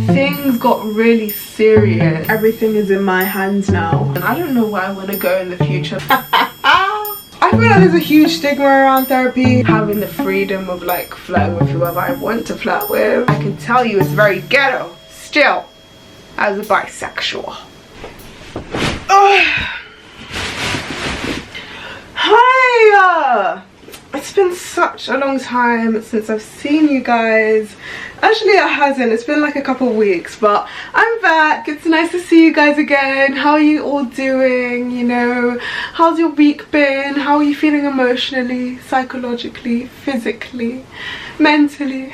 things got really serious. Everything is in my hands now, and I don't know where I want to go in the future. I feel like there's a huge stigma around therapy. Having the freedom of like flirting with whoever I want to flirt with. I can tell you it's very ghetto still as a bisexual. Hi! It's been such a long time since I've seen you guys. Actually it hasn't, it's been like a couple of weeks, but I'm back. It's nice to see you guys again. How are you all doing? You know, how's your week been? How are you feeling emotionally, psychologically, physically, mentally?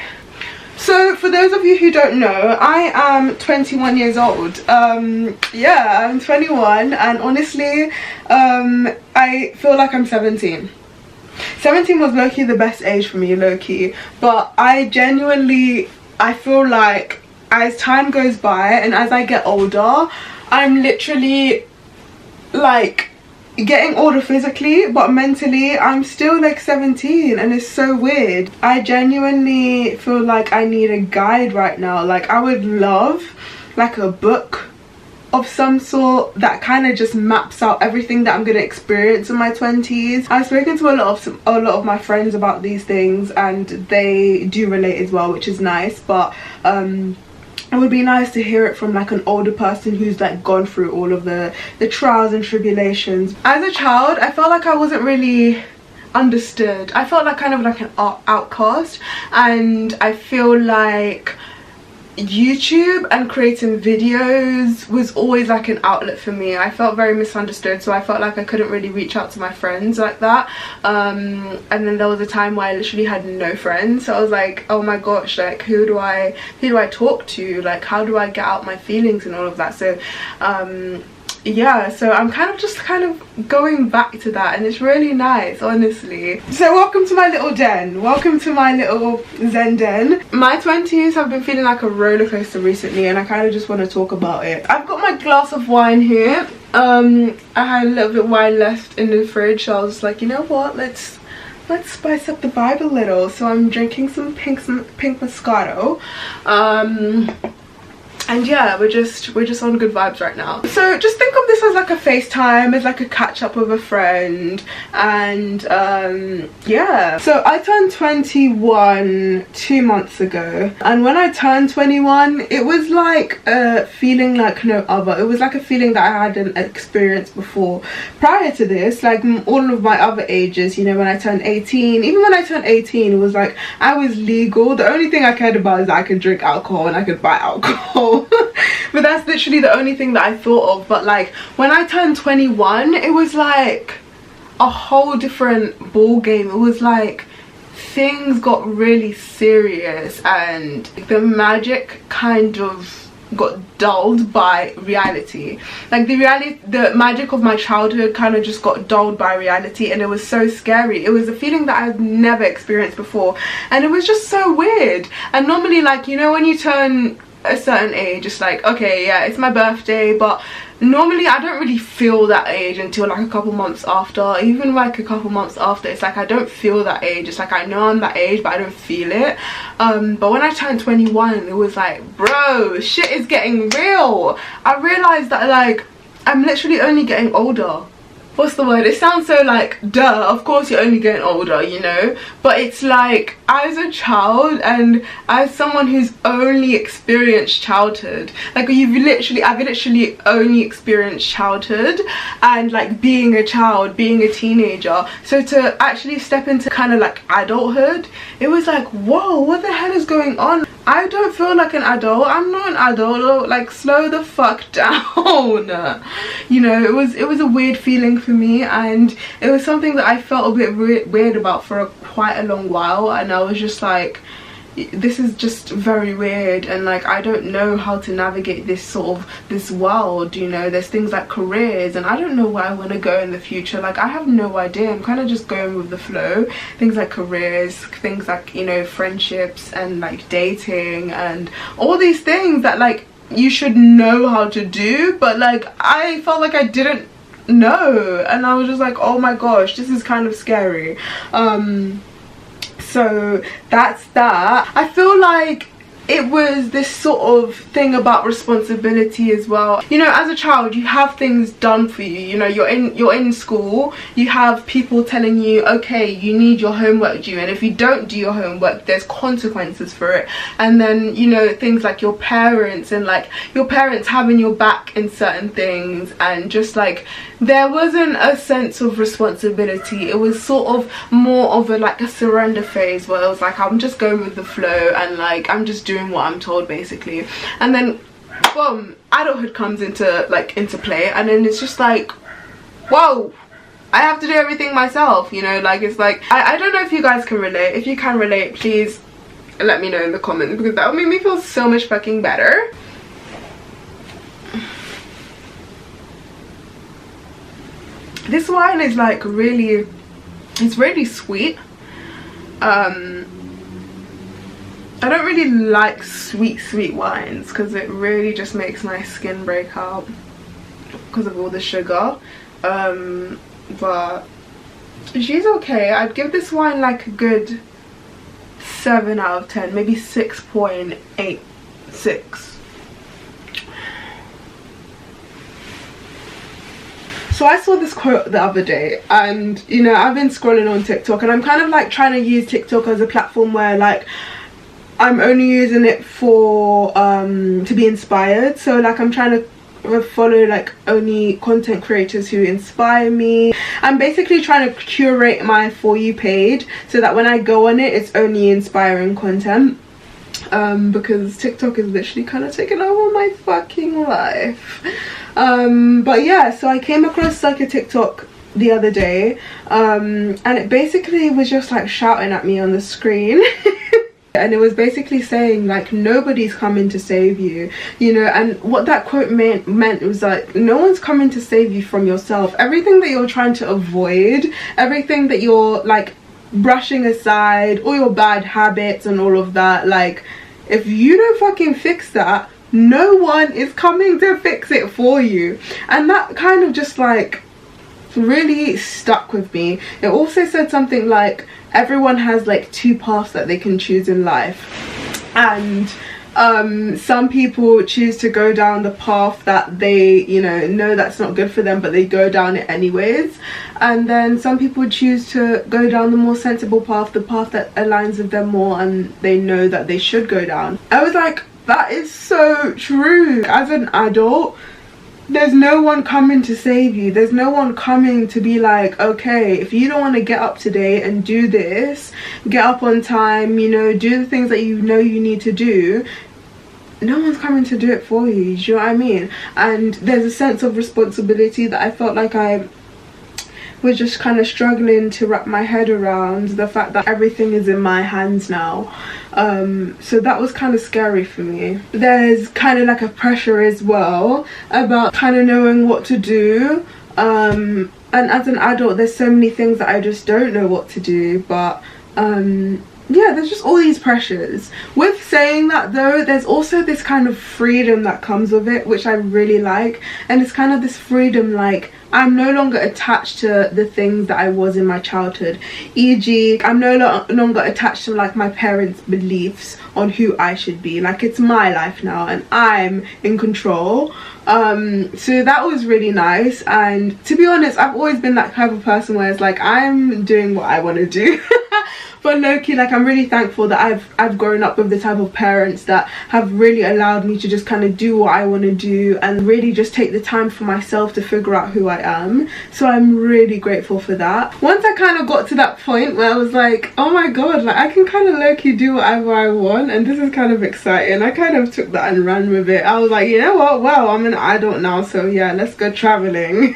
So for those of you who don't know, I am 21 years old. Yeah, I'm 21, and honestly I feel like I'm 17. 17 was low-key the best age for me, low-key, but I feel like as time goes by and as I get older, I'm literally like getting older physically, but mentally I'm still like 17, and it's so weird. I genuinely feel like I need a guide right now. Like I would love like a book of some sort that kind of just maps out everything that I'm going to experience in my 20s. I've spoken to a lot of my friends about these things, and they do relate as well, which is nice, but it would be nice to hear it from like an older person who's like gone through all of the trials and tribulations. As a child, I felt like I wasn't really understood. I felt like kind of like an outcast, and I feel like YouTube and creating videos was always like an outlet for me. I felt very misunderstood, so I felt like I couldn't really reach out to my friends like that, and then there was a time where I literally had no friends, so I was like, oh my gosh, like who do I talk to, like how do I get out my feelings and all of that. So yeah, so I'm kind of going back to that, and it's really nice, honestly. So welcome to my little den, welcome to my little zen den. My 20s have been feeling like a roller coaster recently, and I kind of just want to talk about it. I've got my glass of wine here. I had a little bit of wine left in the fridge, so I was like, you know what, let's spice up the vibe a little. So I'm drinking some pink Moscato. And yeah, we're just on good vibes right now. So just think of this as like a FaceTime, as like a catch up with a friend, and yeah. So I turned 21 2 months ago, and when I turned 21, it was like a feeling like no other. It was like a feeling that I hadn't experienced before. Prior to this, like all of my other ages, you know, when I turned 18, even when I turned 18, it was like I was legal. The only thing I cared about is that I could drink alcohol and I could buy alcohol. But that's literally the only thing that I thought of. But like when I turned 21, it was like a whole different ball game. It was like things got really serious, and the magic kind of got dulled by reality. Like the magic of my childhood kind of just got dulled by reality, and it was so scary. It was a feeling that I've never experienced before, and it was just so weird. And normally, like, you know, when you turn a certain age, it's like, okay, yeah, it's my birthday, but normally I don't really feel that age until like a couple months after. Even like a couple months after, it's like I don't feel that age. It's like I know I'm that age, but I don't feel it. But when I turned 21, it was like, bro, shit is getting real. I realized that like I'm literally only getting older. What's the word? It sounds so like, duh, of course you're only getting older, you know, but it's like as a child and as someone who's only experienced childhood, like I've literally only experienced childhood and like being a child, being a teenager. So to actually step into kind of like adulthood, it was like, whoa, what the hell is going on? I don't feel like an adult. I'm not an adult. Like, slow the fuck down. You know, it was a weird feeling for me, and it was something that I felt a bit weird about for quite a long while, and I was just like, this is just very weird, and like I don't know how to navigate this world, you know. There's things like careers, and I don't know where I want to go in the future. Like I have no idea. I'm kind of just going with the flow. Things like careers, things like, you know, friendships and like dating and all these things that like you should know how to do, but like I felt like I didn't know, and I was just like, oh my gosh, this is kind of scary. So that's that. I feel like it was this sort of thing about responsibility as well. You know, as a child you have things done for you. You know, you're in school, you have people telling you, okay, you need your homework due, and if you don't do your homework there's consequences for it. And then, you know, things like your parents, and like your parents having your back in certain things, and just like there wasn't a sense of responsibility. It was sort of more of a like a surrender phase where it was like, I'm just going with the flow, and like I'm just doing what I'm told basically. And then boom, adulthood comes into play, and then it's just like, whoa, I have to do everything myself, you know. Like, it's like, I don't know if you guys can relate. If you can relate, please let me know in the comments, because that would make me feel so much fucking better. This wine is like really, it's really sweet. I don't really like sweet wines because it really just makes my skin break out because of all the sugar. But she's okay. I'd give this wine like a good 7 out of 10, maybe 6.86. So I saw this quote the other day, and you know, I've been scrolling on TikTok, and I'm kind of like trying to use TikTok as a platform where like I'm only using it for to be inspired. So like I'm trying to follow like only content creators who inspire me. I'm basically trying to curate my For You page so that when I go on it, it's only inspiring content, because TikTok is literally kind of taking over my fucking life. But yeah, so I came across like a TikTok the other day, and it basically was just like shouting at me on the screen. And it was basically saying like, nobody's coming to save you, you know. And what that quote meant was like, no one's coming to save you from yourself. Everything that you're trying to avoid, everything that you're like brushing aside, all your bad habits and all of that, like if you don't fucking fix that, no one is coming to fix it for you. And that kind of just like really stuck with me. It also said something like, everyone has like 2 paths that they can choose in life, and some people choose to go down the path that they, you know that's not good for them, but they go down it anyways. And then some people choose to go down the more sensible path, the path that aligns with them more and they know that they should go down. I was like, that is so true. As an adult, there's no one coming to save you. There's no one coming to be like, okay, if you don't want to get up today and do this, get up on time, you know, do the things that you know you need to do. No one's coming to do it for you. Do you know what I mean? And there's a sense of responsibility that I felt like I was just kind of struggling to wrap my head around, the fact that everything is in my hands now. So that was kind of scary for me. There's kind of like a pressure as well about kind of knowing what to do, and as an adult there's so many things that I just don't know what to do. But yeah, there's just all these pressures. With saying that though, there's also this kind of freedom that comes with it, which I really like. And it's kind of this freedom, like I'm no longer attached to the things that I was in my childhood. E.g., I'm no longer attached to like my parents' beliefs on who I should be. Like, it's my life now and I'm in control. So that was really nice. And to be honest, I've always been that type of person where it's like, I'm doing what I want to do. But low-key, like, I'm really thankful that I've grown up with the type of parents that have really allowed me to just kind of do what I want to do and really just take the time for myself to figure out who I am. So I'm really grateful for that. Once I kind of got to that point where I was like, oh my god, like I can kind of low-key do whatever I want, and this is kind of exciting. I kind of took that and ran with it. I was like, you know what, well, I'm an adult now, so yeah, let's go traveling.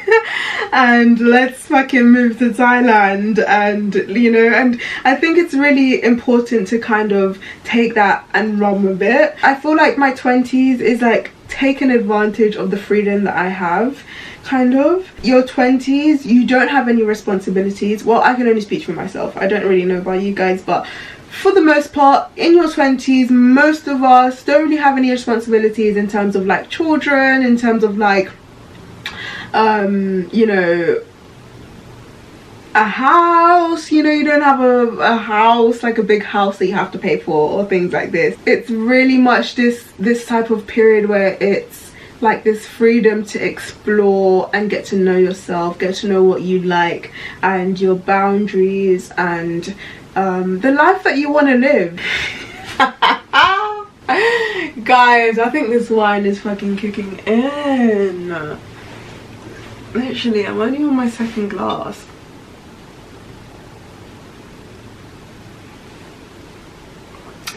And let's fucking move to Thailand. And you know, and I think it's really important to kind of take that and run with it. I feel like my 20s is like taking advantage of the freedom that I have, kind of. Your 20s, you don't have any responsibilities. Well, I can only speak for myself. I don't really know about you guys, but for the most part, in your 20s, most of us don't really have any responsibilities in terms of like children, in terms of like you know, a house, you know, you don't have a house, like a big house that you have to pay for or things like this. It's really much this type of period where it's like this freedom to explore and get to know yourself, get to know what you like and your boundaries and the life that you want to live. Guys, I think this wine is fucking kicking in. Literally, I'm only on my second glass.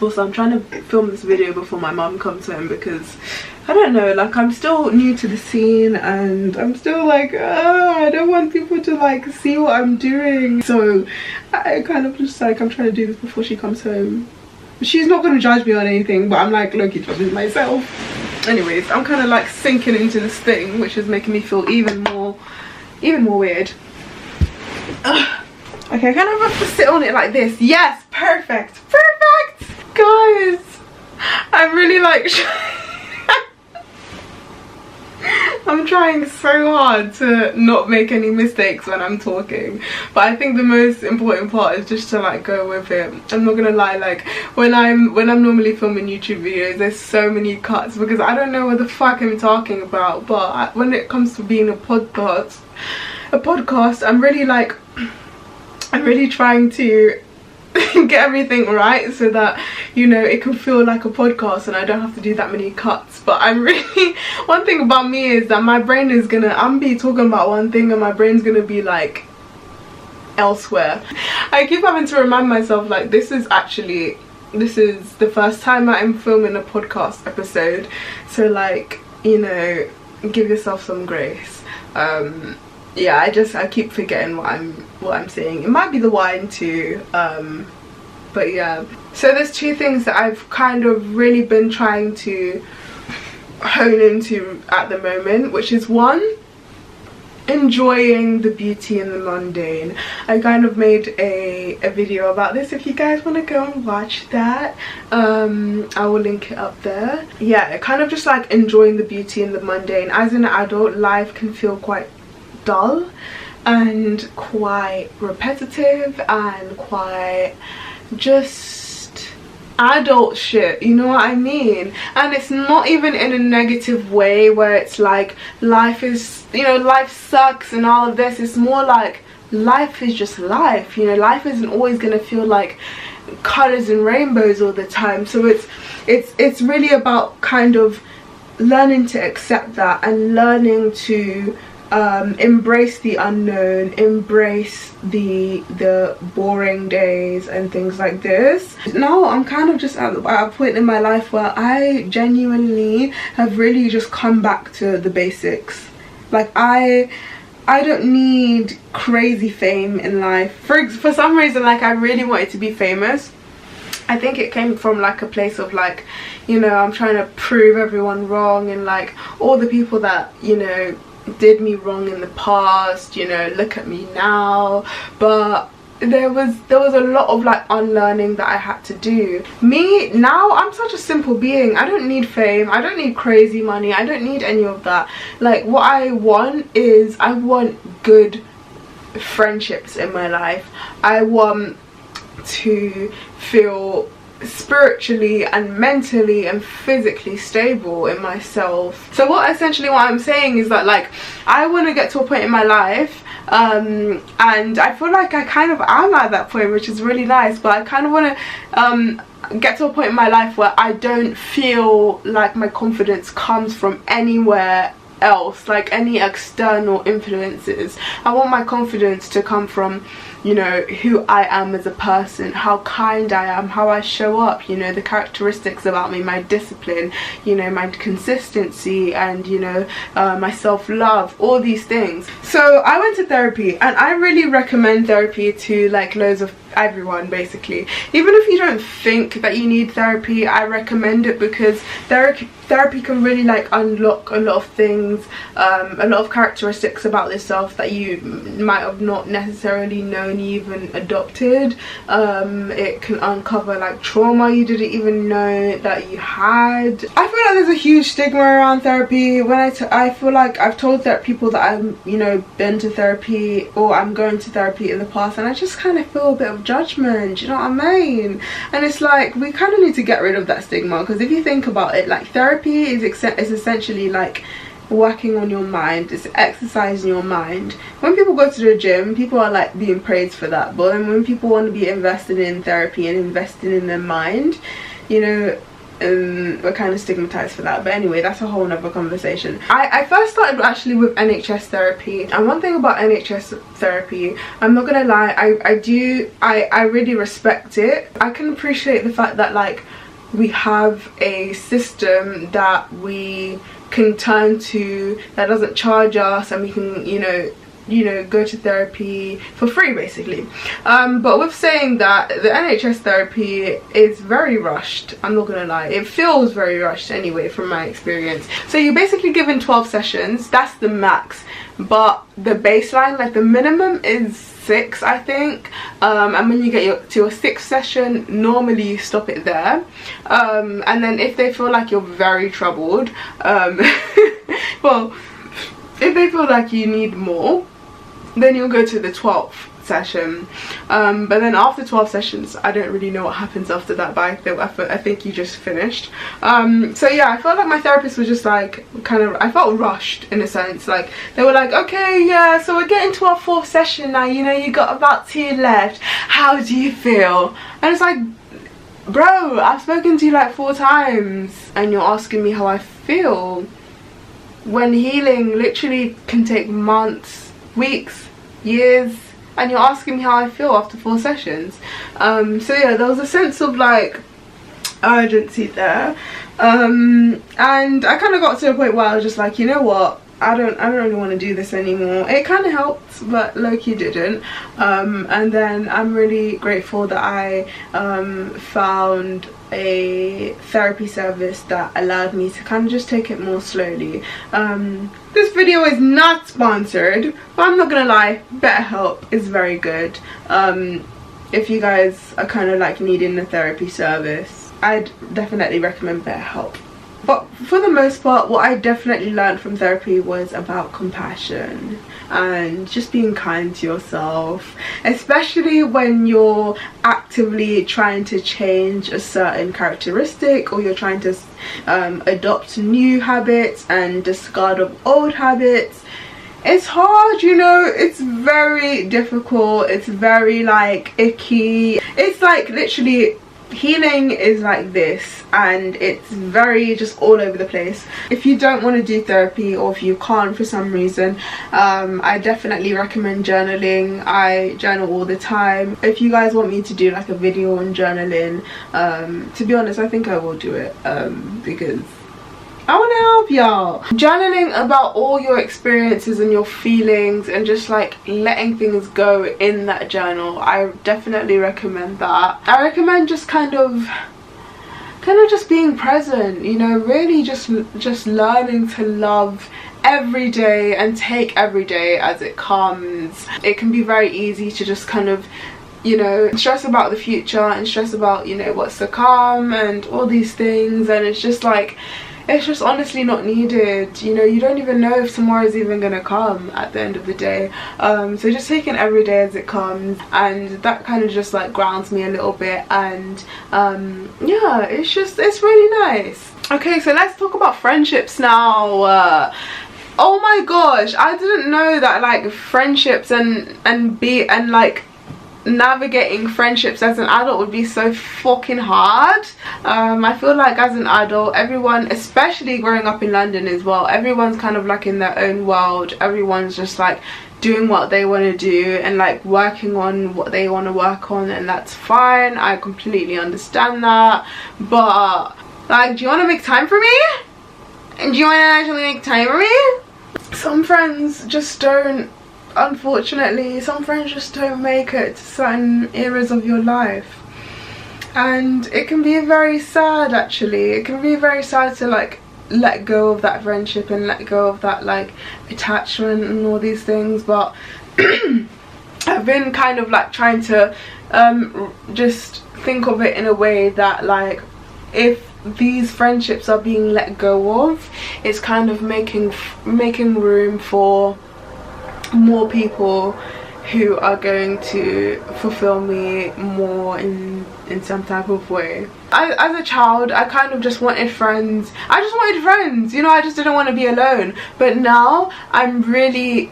Also, I'm trying to film this video before my mum comes home because I don't know, like I'm still new to the scene and I'm still like, I don't want people to like see what I'm doing. So I kind of just like, I'm trying to do this before she comes home. She's not going to judge me on anything, but I'm like low-key judging myself. Anyways, I'm kind of like sinking into this thing, which is making me feel even more weird. Ugh. Okay, I kind of have to sit on it like this. Yes, perfect, perfect. Guys, I'm really like I'm trying so hard to not make any mistakes when I'm talking, but I think the most important part is just to like go with it. I'm not gonna lie, like when I'm normally filming YouTube videos, there's so many cuts because I don't know what the fuck I'm talking about. But when it comes to being a podcast, I'm really like, I'm really trying to get everything right so that, you know, it can feel like a podcast and I don't have to do that many cuts. But I'm really, one thing about me is that my brain is gonna, I'm be talking about one thing and my brain's gonna be like elsewhere. I keep having to remind myself like this is the first time I'm filming a podcast episode, so like, you know, give yourself some grace. Yeah, I keep forgetting what I'm saying. It might be the wine too, but yeah. So there's two things that I've kind of really been trying to hone into at the moment, which is one, enjoying the beauty in the mundane. I kind of made a video about this. If you guys want to go and watch that, I will link it up there. Yeah, kind of just like enjoying the beauty in the mundane. As an adult, life can feel quite dull and quite repetitive and quite just adult shit, you know what I mean? And it's not even in a negative way where it's like life is, you know, life sucks and all of this. It's more like life is just life, you know. Life isn't always gonna feel like colors and rainbows all the time. So it's really about kind of learning to accept that and learning to embrace the unknown, embrace the boring days and things like this. Now I'm kind of just at a point in my life where I genuinely have really just come back to the basics. Like I don't need crazy fame in life. For some reason, like I really wanted to be famous. I think it came from like a place of like, you know, I'm trying to prove everyone wrong and like all the people that, you know, did me wrong in the past, you know, look at me now. But there was a lot of like unlearning that I had to do. Me now, I'm such a simple being. I don't need fame, I don't need crazy money, I don't need any of that. Like what I want is, I want good friendships in my life. I want to feel spiritually and mentally and physically stable in myself. So what I'm saying is that like I want to get to a point in my life, and I feel like I kind of am at that point, which is really nice, but I kind of want to get to a point in my life where I don't feel like my confidence comes from anywhere else, like any external influences. I want my confidence to come from, you know, who I am as a person, how kind I am, how I show up, you know, the characteristics about me, my discipline, you know, my consistency, and you know, my self-love, all these things. So I went to therapy, and I really recommend therapy to like loads of everyone basically. Even if you don't think that you need therapy, I recommend it because therapy can really like unlock a lot of things, a lot of characteristics about yourself that you might have not necessarily known only even adopted. It can uncover like trauma you didn't even know that you had. I feel like there's a huge stigma around therapy. When I feel like I've told people that I'm, you know, been to therapy or I'm going to therapy in the past, and I just kind of feel a bit of judgment, you know what I mean? And it's like, we kind of need to get rid of that stigma, because if you think about it, like therapy is essentially like working on your mind, it's exercising your mind. When people go to the gym, people are like being praised for that, but then when people want to be invested in therapy and investing in their mind, you know, we're kind of stigmatized for that. But anyway, that's a whole nother conversation. I first started actually with NHS therapy, and one thing about NHS therapy, I'm not gonna lie, I really respect it. I can appreciate the fact that like we have a system that we can turn to that doesn't charge us, and we can, you know, go to therapy for free basically. But with saying that, the NHS therapy is very rushed. I'm not gonna lie, it feels very rushed anyway from my experience. So you're basically given 12 sessions, that's the max, but the baseline, like the minimum is 6, I think. And when you get to your 6th session, normally you stop it there. And then if they feel like you're very troubled, well, if they feel like you need more, then you'll go to the 12th session. But then after 12 sessions, I don't really know what happens after that, but I think you just finished. So yeah, I felt like my therapist was just like I felt rushed in a sense. Like they were like, okay, yeah, so we're getting to our 4th session now, you know, you got about 2 left, how do you feel? And it's like, bro, I've spoken to you like 4 times and you're asking me how I feel, when healing literally can take months, weeks, years, and you're asking me how I feel after 4 sessions. So yeah, there was a sense of like urgency there, and I kind of got to a point where I was just like, you know what, I don't really want to do this anymore. It kind of helped, but low-key didn't. And then I'm really grateful that I found a therapy service that allowed me to kind of just take it more slowly. This video is not sponsored, but I'm not gonna lie, BetterHelp is very good. If you guys are kind of like needing a therapy service, I'd definitely recommend BetterHelp. But for the most part, what I definitely learned from therapy was about compassion and just being kind to yourself, especially when you're actively trying to change a certain characteristic, or you're trying to adopt new habits and discard of old habits. It's hard, you know, it's very difficult, it's very like icky. It's like literally healing is like this, and it's very just all over the place. If you don't want to do therapy, or if you can't for some reason, I definitely recommend journaling. I journal all the time. If you guys want me to do like a video on journaling, to be honest, I think I will do it, because I want to help y'all. Journaling about all your experiences and your feelings, and just like letting things go in that journal, I definitely recommend that. I recommend just kind of just being present, you know, really just learning to love every day and take every day as it comes. It can be very easy to just kind of, you know, stress about the future and stress about, you know, what's to come and all these things, and it's just like, it's just honestly not needed. You know, you don't even know if tomorrow is even gonna come at the end of the day. So just taking every day as it comes, and that kind of just like grounds me a little bit. And yeah, it's really nice. Okay, so let's talk about friendships now. Oh my gosh, I didn't know that like friendships and like navigating friendships as an adult would be so fucking hard. I feel like as an adult, everyone, especially growing up in London as well, everyone's kind of like in their own world. Everyone's just like doing what they want to do and like working on what they want to work on, and that's fine. I completely understand that, but like, do you want to make time for me? And do you want to actually make time for me? Some friends just don't. Unfortunately, some friends just don't make it to certain eras of your life, and it can be very sad. Actually, it can be very sad to like let go of that friendship and let go of that like attachment and all these things. But I've been kind of like trying to just think of it in a way that, like, if these friendships are being let go of, it's kind of making room for more people who are going to fulfill me more in some type of way. As a child, I kind of just wanted friends. I just wanted friends, you know, I just didn't want to be alone. But now I'm really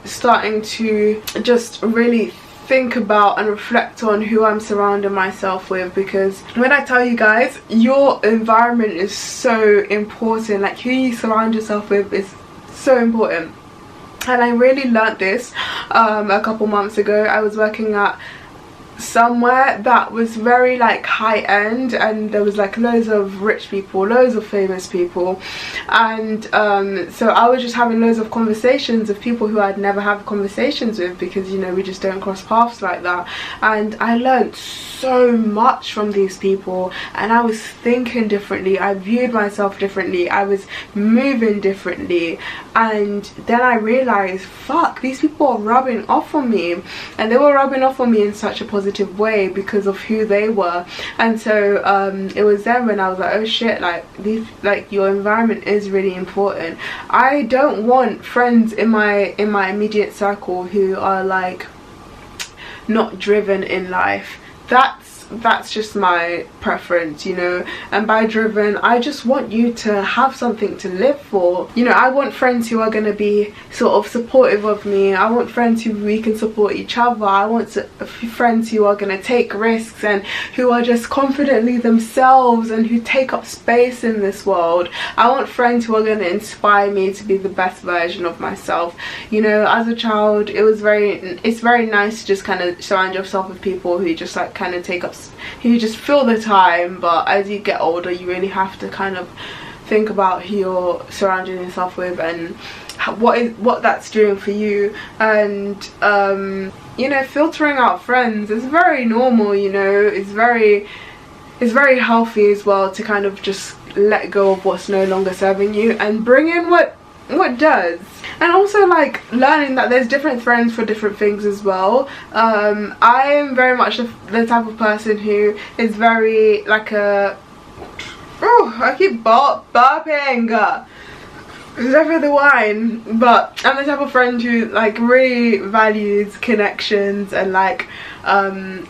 starting to just really think about and reflect on who I'm surrounding myself with, because when I tell you guys, your environment is so important. Like, who you surround yourself with is so important. And I really learnt this a couple months ago. I was working at somewhere that was very like high end, and there was like loads of rich people, loads of famous people, and so I was just having loads of conversations with people who I'd never have conversations with, because, you know, we just don't cross paths like that. And I learned so much from these people, and I was thinking differently, I viewed myself differently, I was moving differently. And then I realized, fuck, these people are rubbing off on me, and they were rubbing off on me in such a positive way because of who they were. And so it was then when I was like, oh shit, like your environment is really important. I don't want friends in my immediate circle who are like not driven in life. That's just my preference, you know. And by driven, I just want you to have something to live for. You know, I want friends who are going to be sort of supportive of me. I want friends who we can support each other. I want friends who are going to take risks and who are just confidently themselves and who take up space in this world. I want friends who are going to inspire me to be the best version of myself. You know, as a child, it's very nice to just kind of surround yourself with people who just like kind of take up, who just fill the time. But as you get older, you really have to kind of think about who you're surrounding yourself with and what that's doing for you. And you know, filtering out friends is very normal, you know. It's very healthy as well to kind of just let go of what's no longer serving you and bring in what does. And also like learning that there's different friends for different things as well. I am very much the type of person who is very like a, oh, I keep burping, it's over the wine. But I'm the type of friend who like really values connections and like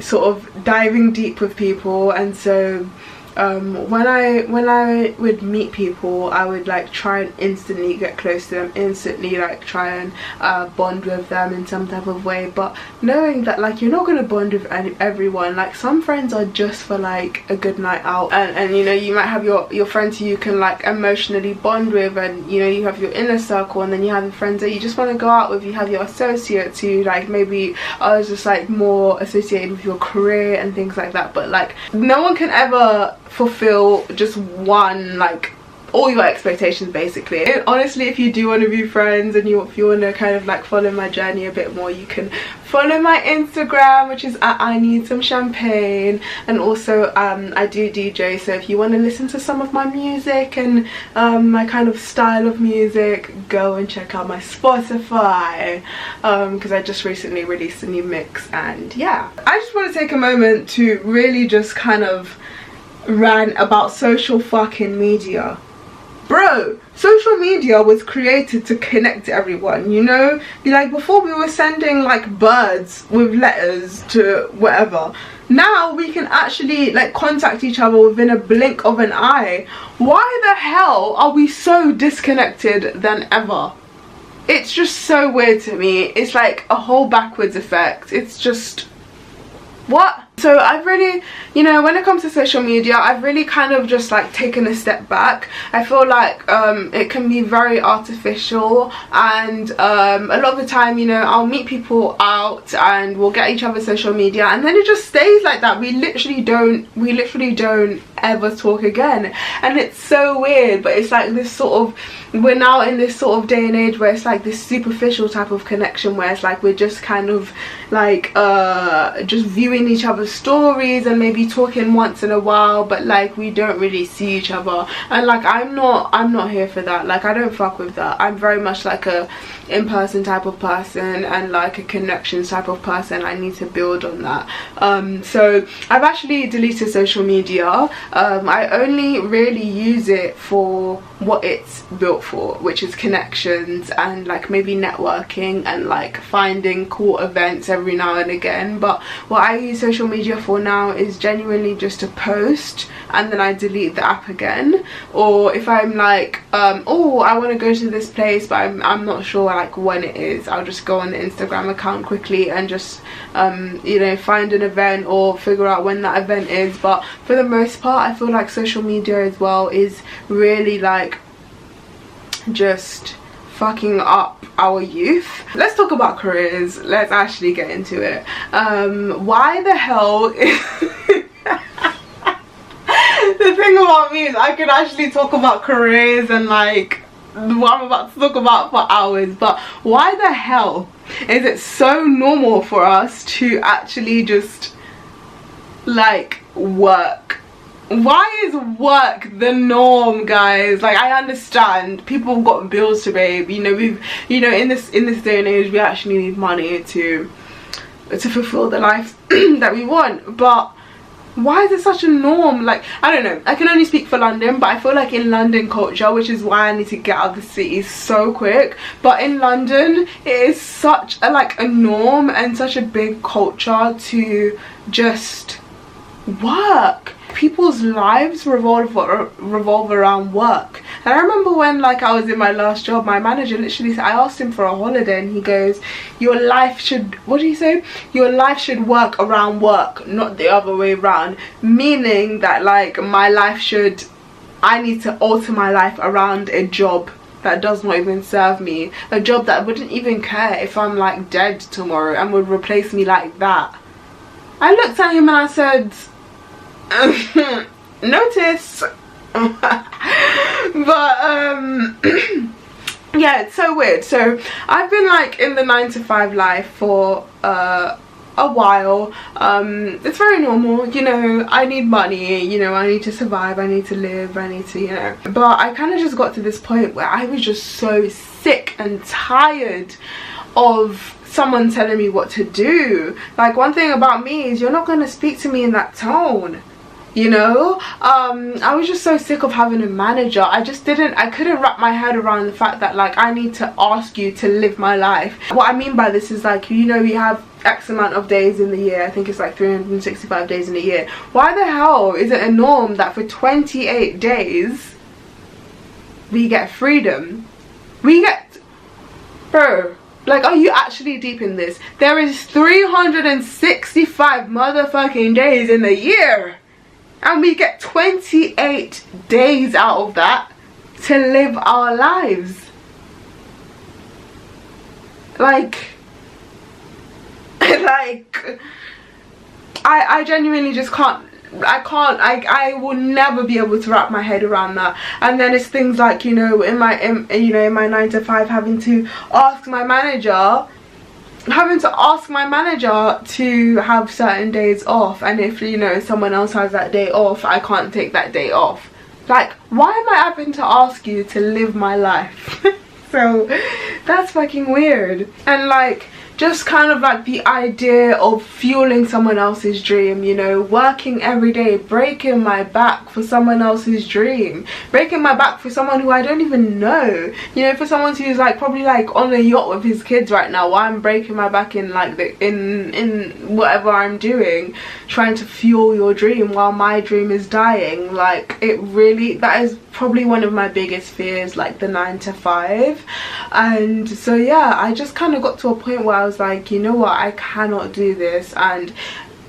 sort of diving deep with people. And so when I would meet people, I would like try and instantly get close to them, instantly like try and bond with them in some type of way. But knowing that like you're not going to bond with everyone, like some friends are just for like a good night out, and you know, you might have your friends who you can like emotionally bond with, and you know, you have your inner circle, and then you have your friends that you just want to go out with. You have your associates who like maybe are just like more associated with your career and things like that. But like no one can ever fulfill just one, like all your expectations basically. And honestly, if you do want to be friends and if you want to kind of like follow my journey a bit more, you can follow my Instagram, which is at I Need Some Champagne. And also I do DJ, so if you want to listen to some of my music and my kind of style of music, go and check out my Spotify, because I just recently released a new mix. And yeah, I just want to take a moment to really just kind of rant about social fucking media. Bro, social media was created to connect everyone, you know? Like before we were sending like birds with letters to whatever. Now we can actually like contact each other within a blink of an eye. Why the hell are we so disconnected than ever? It's just so weird to me. It's like a whole backwards effect. It's just, what? So I've really, you know, when it comes to social media, I've really kind of just like taken a step back. I feel like it can be very artificial, and a lot of the time, you know, I'll meet people out and we'll get each other's social media, and then it just stays like that. We literally don't ever talk again, and it's so weird. But it's like this sort of, we're now in this sort of day and age where it's like this superficial type of connection, where it's like we're just kind of like just viewing each other's other's stories and maybe talking once in a while, but like we don't really see each other. And like I'm not here for that. Like I don't fuck with that. I'm very much like a in-person type of person and like a connections type of person. I need to build on that. So I've actually deleted social media. I only really use it for what it's built for, which is connections and like maybe networking and like finding cool events every now and again. But what I use social media for now is genuinely just to post and then I delete the app again. Or if I'm like oh, I want to go to this place but I'm not sure like when it is, I'll just go on the Instagram account quickly and just you know, find an event or figure out when that event is. But for the most part I feel like social media as well is really like just fucking up our youth. Let's talk about careers. Let's actually get into it. Why the hell is the thing about me is I could actually talk about careers and like what I'm about to talk about for hours, but why the hell is it so normal for us to actually just like work? Why is work the norm, guys? Like I understand people have got bills to pay, you know, in this day and age we actually need money to fulfill the life that we want. But why is it such a norm? Like I don't know, I can only speak for London, but I feel like in London culture, which is why I need to get out of the city so quick, but in London it is such a like a norm and such a big culture to just work. People's lives revolve around work. And I remember when like I was in my last job, my manager literally said, I asked him for a holiday and he goes, your life should, what do you say? Your life should work around work, not the other way around. Meaning that like my life should, I need to alter my life around a job that does not even serve me, a job that wouldn't even care if I'm like dead tomorrow and would replace me like that. I looked at him and I said, notice. But yeah, it's so weird. So I've been like in the 9 to 5 life for a while. It's very normal, you know, I need money, you know, I need to survive, I need to live, I need to, you know. But I kind of just got to this point where I was just so sick and tired of someone telling me what to do. Like one thing about me is you're not going to speak to me in that tone, you know. I was just so sick of having a manager. I couldn't wrap my head around the fact that like I need to ask you to live my life. What I mean by this is like, you know, we have X amount of days in the year. I think it's like 365 days in a year. Why the hell is it a norm that for 28 days we get freedom? We get, bro, like, are you actually deep in this? There is 365 motherfucking days in the year and we get 28 days out of that to live our lives. Like I genuinely just can't. I will never be able to wrap my head around that. And then it's things like, you know, in my 9 to 5, having to ask my manager to have certain days off, and if, you know, someone else has that day off, I can't take that day off. Like, why am I having to ask you to live my life? So that's fucking weird. And like, just kind of like the idea of fueling someone else's dream, you know, working every day, breaking my back for someone else's dream, breaking my back for someone who I don't even know, you know, for someone who's like probably like on a yacht with his kids right now, while I'm breaking my back in like in whatever I'm doing, trying to fuel your dream while my dream is dying. Like, it really, that is probably one of my biggest fears, like the 9 to 5. And so yeah, I just kind of got to a point where I was like, you know what, I cannot do this. And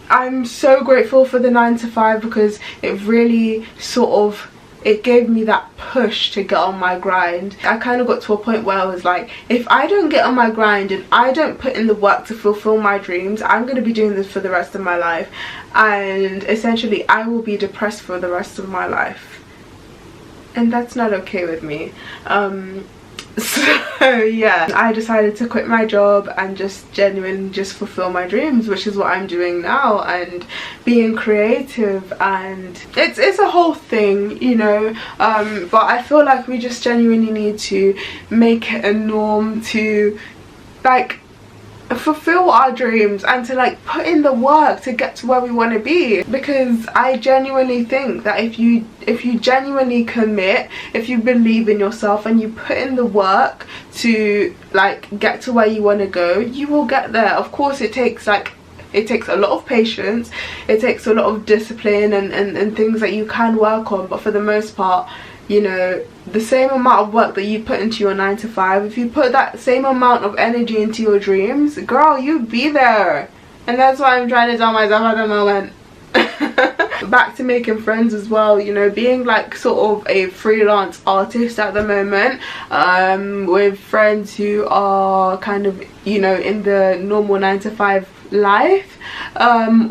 I'm so grateful for the 9 to 5 because it really sort of, it gave me that push to get on my grind. I kind of got to a point where I was like, if I don't get on my grind and I don't put in the work to fulfill my dreams, I'm going to be doing this for the rest of my life, and essentially I will be depressed for the rest of my life. And that's not okay with me. So yeah, I decided to quit my job and just genuinely just fulfill my dreams, which is what I'm doing now, and being creative, and it's a whole thing, you know. But I feel like we just genuinely need to make it a norm to like fulfill our dreams and to like put in the work to get to where we want to be, because I genuinely think that if you genuinely commit, if you believe in yourself and you put in the work to like get to where you want to go, you will get there. Of course it takes a lot of patience, it takes a lot of discipline and things that you can work on, but for the most part, you know, the same amount of work that you put into your 9 to 5, if you put that same amount of energy into your dreams, girl, you'd be there. And that's what I'm trying to tell myself at the moment. Back to making friends as well, you know, being like sort of a freelance artist at the moment, with friends who are kind of, you know, in the normal 9 to 5 life,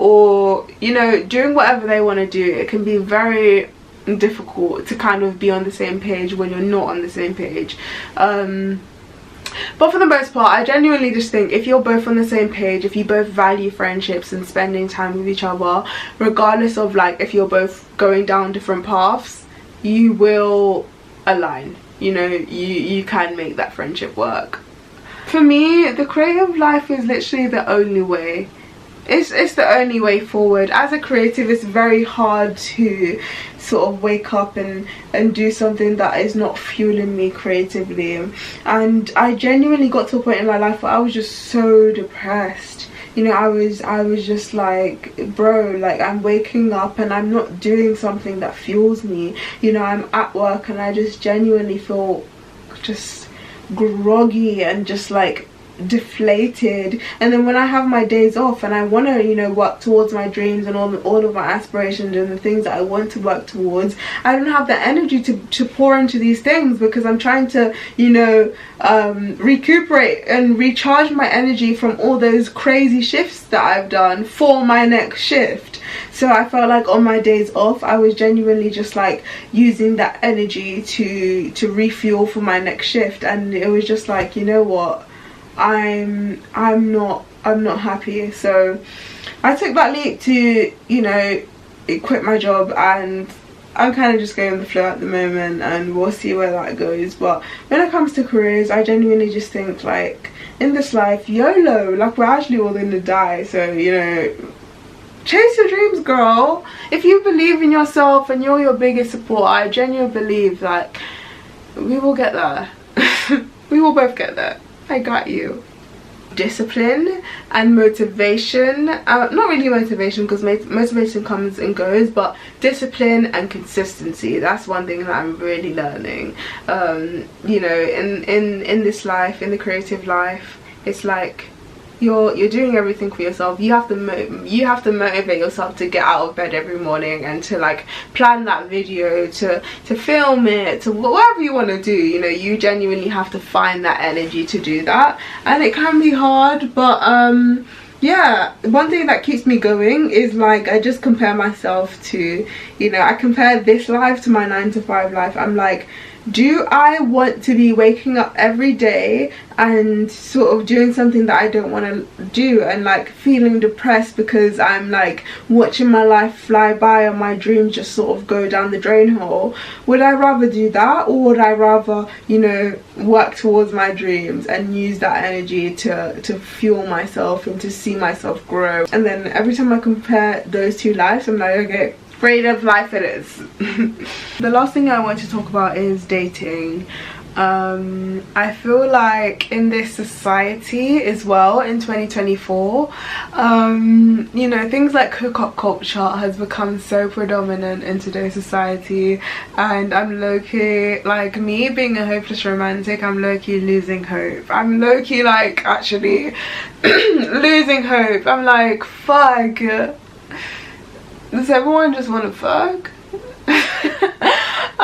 or, you know, doing whatever they want to do. It can be very difficult to kind of be on the same page when you're not on the same page, but for the most part, I genuinely just think if you're both on the same page, if you both value friendships and spending time with each other, regardless of like if you're both going down different paths, you will align, you know, you can make that friendship work. For me, the creative life is literally the only way. It's the only way forward. As a creative, it's very hard to sort of wake up and do something that is not fueling me creatively. And I genuinely got to a point in my life where I was just so depressed. You know, I was just like, bro, like I'm waking up and I'm not doing something that fuels me. You know, I'm at work and I just genuinely feel just groggy and just like deflated. And then when I have my days off and I want to, you know, work towards my dreams and all of my aspirations and the things that I want to work towards, I don't have the energy to pour into these things, because I'm trying to, you know, recuperate and recharge my energy from all those crazy shifts that I've done for my next shift. So I felt like on my days off, I was genuinely just like using that energy to refuel for my next shift. And it was just like, you know what, I'm not happy. So I took that leap to, you know, quit my job, and I'm kind of just going with the flow at the moment, and we'll see where that goes. But when it comes to careers, I genuinely just think like in this life, YOLO, like we're actually all gonna die. So, you know, chase your dreams, girl. If you believe in yourself and you're your biggest supporter, I genuinely believe that we will get there. We will both get there. I got you. Discipline and motivation, not really motivation, because motivation comes and goes, but discipline and consistency, that's one thing that I'm really learning. You know, in this life, in the creative life, it's like you're doing everything for yourself. You have to motivate yourself to get out of bed every morning and to like plan that video, to film it, to whatever you want to do. You know, you genuinely have to find that energy to do that, and it can be hard, but yeah, one thing that keeps me going is like I just compare myself to, you know, I compare this life to my 9 to 5 life. I'm like, do I want to be waking up every day and sort of doing something that I don't want to do, and like feeling depressed because I'm like watching my life fly by and my dreams just sort of go down the drain hole? Would I rather do that, or would I rather, you know, work towards my dreams and use that energy to fuel myself and to see myself grow? And then every time I compare those two lives, I'm like, okay, creative life it is. The last thing I want to talk about is dating. I feel like in this society as well, in 2024, you know, things like hookup culture has become so predominant in today's society, and I'm low-key, like me being a hopeless romantic, I'm low-key losing hope. I'm low-key like actually losing hope. I'm like, fuck, does everyone just want to fuck?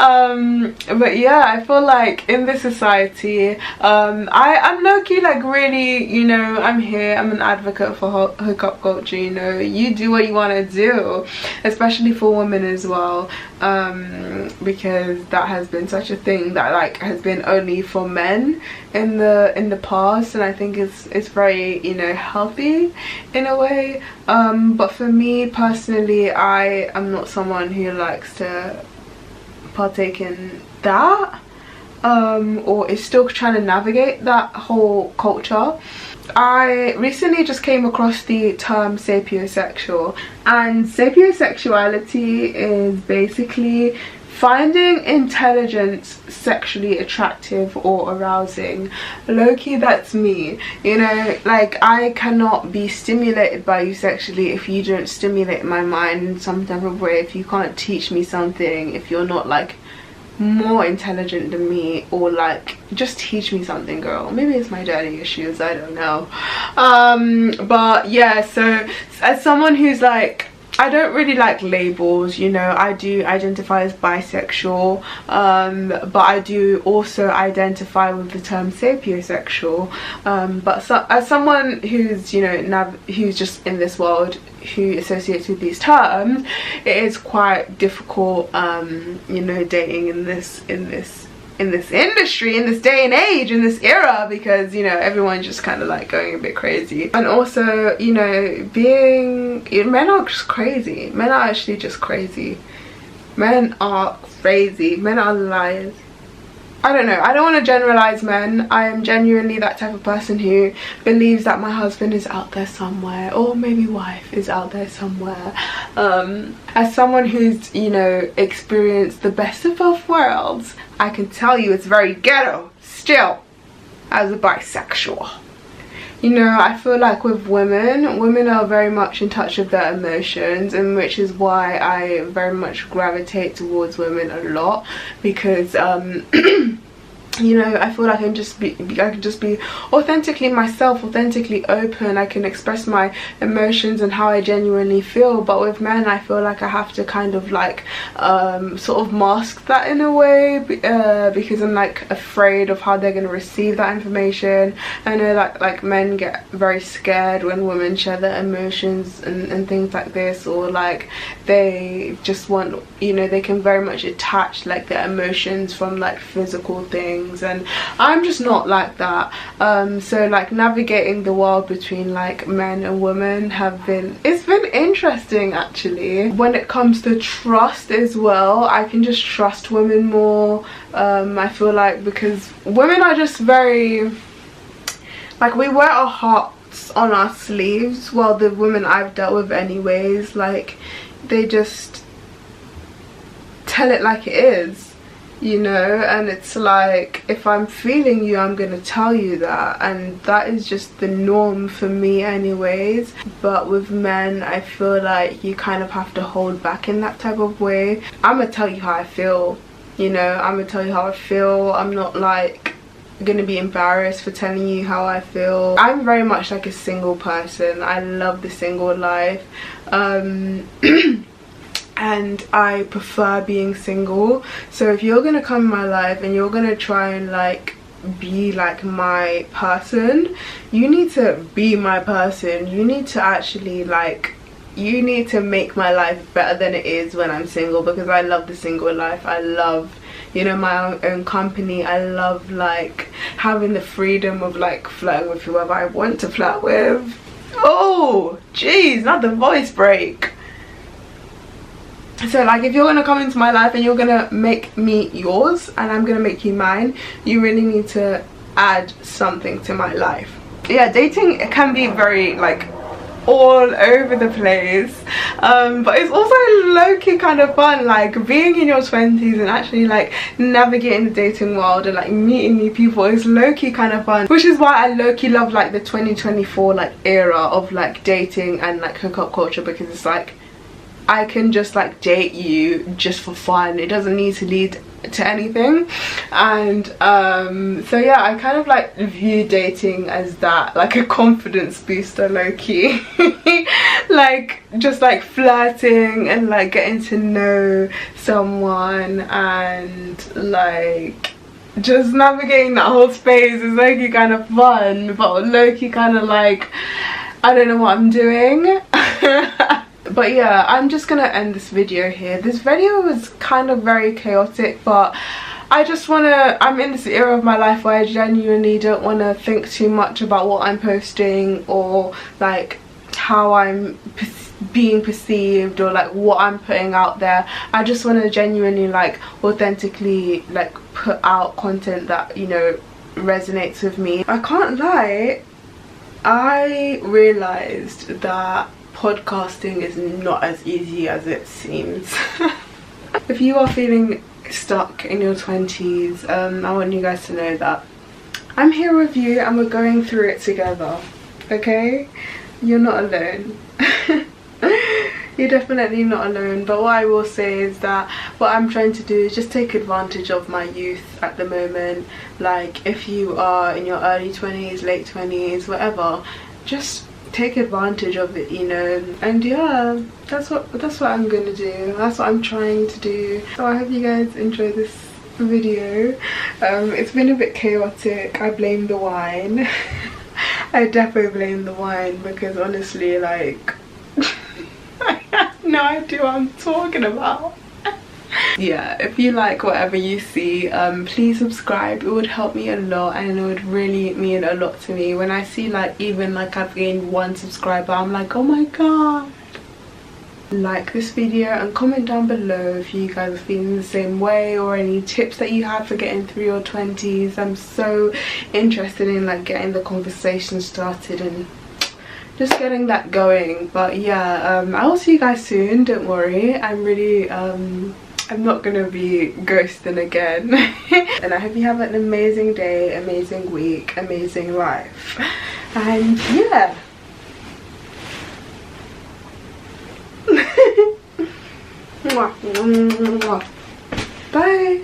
But yeah, I feel like in this society, I'm low-key like really, you know, I'm an advocate for hookup culture. You know, you do what you want to do, especially for women as well, because that has been such a thing that like has been only for men in the past, and I think it's very, you know, healthy in a way. But for me personally, I am not someone who likes to partake in that, or is still trying to navigate that whole culture. I recently just came across the term sapiosexual, and sapiosexuality is basically finding intelligence sexually attractive or arousing. Low-key, that's me, you know, like I cannot be stimulated by you sexually if you don't stimulate my mind in some type of way, if you can't teach me something, if you're not like more intelligent than me, or like just teach me something, girl. Maybe it's my daddy issues, I don't know. But yeah, so as someone who's like, I don't really like labels, you know, I do identify as bisexual, but I do also identify with the term sapiosexual, but so, as someone who's, you know, who's just in this world, who associates with these terms, it is quite difficult, you know, dating in this industry, in this day and age, in this era, because, you know, everyone's just kind of like going a bit crazy. And also, you know, men are just crazy. Men are actually just crazy. Men are crazy. Men are liars. I don't know, I don't want to generalize men. I am genuinely that type of person who believes that my husband is out there somewhere, or maybe wife is out there somewhere. As someone who's, you know, experienced the best of both worlds, I can tell you it's very ghetto still as a bisexual. You know, I feel like with women are very much in touch with their emotions, and which is why I very much gravitate towards women a lot, because you know, I feel like I can just be authentically myself, authentically open. I can express my emotions and how I genuinely feel. But with men, I feel like I have to kind of like sort of mask that in a way, because I'm like afraid of how they're going to receive that information. I know that like men get very scared when women share their emotions and things like this, or like they just want, you know, they can very much attach like their emotions from like physical things, and I'm just not like that. So like navigating the world between like men and women it's been interesting actually. When it comes to trust as well, I can just trust women more. I feel like, because women are just very like, we wear our hearts on our sleeves. Well, the women I've dealt with anyways, like they just tell it like it is, you know, and it's like, if I'm feeling you, I'm gonna tell you that, and that is just the norm for me anyways. But with men, I feel like you kind of have to hold back in that type of way. I'm gonna tell you how I feel, you know, I'm gonna tell you how I feel. I'm not like gonna be embarrassed for telling you how I feel. I'm very much like a single person. I love the single life. And I prefer being single. So if you're gonna come in my life and you're gonna try and like be like my person, you need to be my person. You need to actually like, you need to make my life better than it is when I'm single, because I love the single life. I love, you know, my own company. I love like having the freedom of like flirting with whoever I want to flirt with. Oh jeez, not the voice break. So like, if you're gonna come into my life and you're gonna make me yours and I'm gonna make you mine, you really need to add something to my life. Yeah, dating can be very like all over the place, but it's also low-key kind of fun, like being in your 20s and actually like navigating the dating world and like meeting new people is low-key kind of fun, which is why I low-key love like the 2024 like era of like dating and like hookup culture, because it's like I can just like date you just for fun. It doesn't need to lead to anything. And so yeah, I kind of like view dating as that, like a confidence booster, low-key. Like just like flirting and like getting to know someone and like just navigating that whole space is low-key kind of fun, but low-key kind of like I don't know what I'm doing. But yeah, I'm just gonna end this video here. This video was kind of very chaotic, but I just wanna, I'm in this era of my life where I genuinely don't want to think too much about what I'm posting or like how I'm being perceived or like what I'm putting out there. I just want to genuinely like authentically like put out content that, you know, resonates with me. I can't lie, I realized that podcasting is not as easy as it seems. If you are feeling stuck in your 20s, I want you guys to know that I'm here with you and we're going through it together, okay? You're not alone. You're definitely not alone. But what I will say is that what I'm trying to do is just take advantage of my youth at the moment. Like if you are in your early 20s, late 20s, whatever, just take advantage of it, you know. And yeah, that's what I'm gonna do. That's what I'm trying to do. So I hope you guys enjoy this video. It's been a bit chaotic. I blame the wine. I definitely blame the wine because honestly, like I have no idea what I'm talking about. Yeah, if you like whatever you see, please subscribe. It would help me a lot and it would really mean a lot to me. When I see like even like I've gained 1 subscriber, I'm like, oh my god. Like this video and comment down below if you guys are feeling the same way or any tips that you have for getting through your 20s. I'm so interested in like getting the conversation started and just getting that going. But yeah, I will see you guys soon, don't worry. I'm really I'm not gonna be ghosting again. And I hope you have an amazing day, amazing week, amazing life. And yeah. Bye.